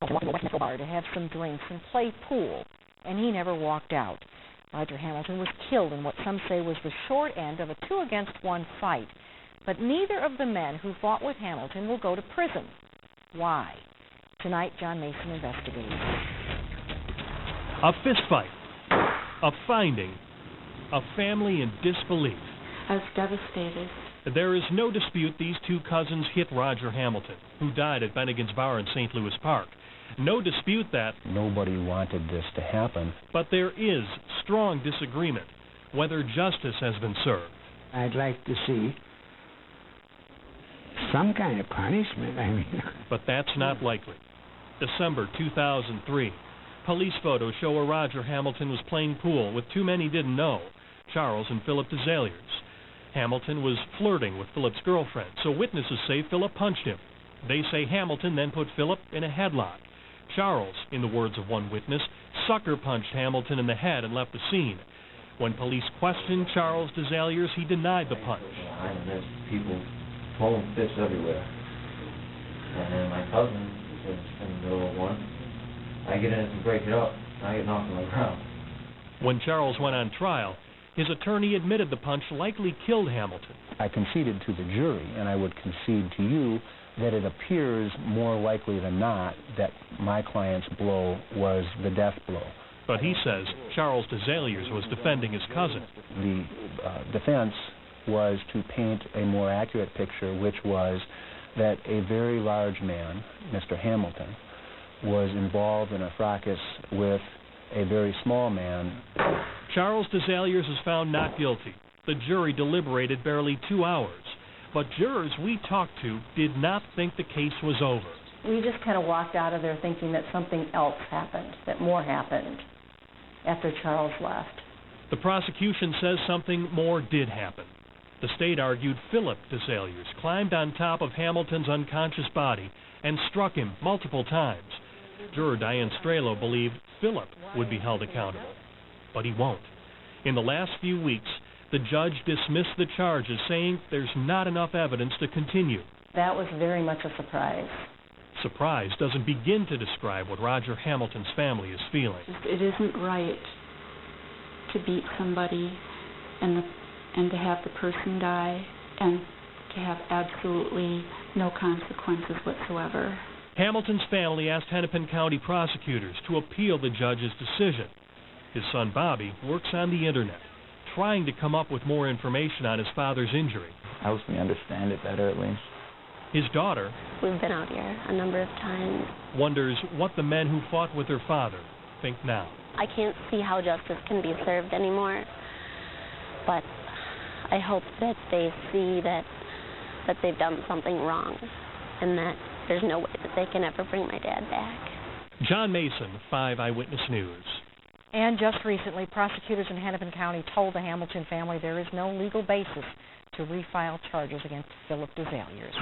Hamilton wanted to go to the bar to have some drinks and play pool, and he never walked out. Roger Hamilton was killed in what some say was the short end of a 2-against-1 fight. But neither of the men who fought with Hamilton will go to prison. Why? Tonight, John Mason investigates. A fistfight, a finding, a family in disbelief. I was devastated. There is no dispute these two cousins hit Roger Hamilton, who died at Bennigans bar in St. Louis Park. No dispute that nobody wanted this to happen. But there is strong disagreement whether justice has been served. I'd like to see some kind of punishment, I mean. But that's not likely. December 2003. Police photos show where Roger Hamilton was playing pool with two men he didn't know, Charles and Philip DeSaliers. Hamilton was flirting with Philip's girlfriend, so witnesses say Philip punched him. They say Hamilton then put Philip in a headlock. Charles, in the words of one witness, sucker punched Hamilton in the head and left the scene. When police questioned Charles DeSaliers, he denied the punch. There's people pulling fists everywhere. And then my cousin was in the middle of one. I get in it to break it up. I get knocked on the ground. When Charles went on trial, his attorney admitted the punch likely killed Hamilton. I conceded to the jury, and I would concede to you, that it appears more likely than not that my client's blow was the death blow. But he says Charles DeSaliers was defending his cousin. The defense was to paint a more accurate picture, which was that a very large man, Mr. Hamilton, was involved in a fracas with a very small man. Charles DeSaliers is found not guilty. The jury deliberated barely 2 hours. But jurors we talked to did not think the case was over. We just kind of walked out of there thinking that something else happened, that more happened after Charles left. The prosecution says something more did happen. The state argued Philip DeSaliers climbed on top of Hamilton's unconscious body and struck him multiple times. Juror Diane Strelo believed Philip would be held accountable, but he won't. In the last few weeks, the judge dismissed the charges, saying there's not enough evidence to continue. That was very much a surprise. Surprise doesn't begin to describe what Roger Hamilton's family is feeling. It isn't right to beat somebody and to have the person die and to have absolutely no consequences whatsoever. Hamilton's family asked Hennepin County prosecutors to appeal the judge's decision. His son Bobby works on the internet, trying to come up with more information on his father's injury. Helps me understand it better, at least. His daughter, we've been out here a number of times, wonders what the men who fought with her father think now. I can't see how justice can be served anymore, but I hope that they see that they've done something wrong and that there's no way that they can ever bring my dad back. John Mason, 5 Eyewitness News. And just recently, prosecutors in Hennepin County told the Hamilton family there is no legal basis to refile charges against Philip DeSaliers.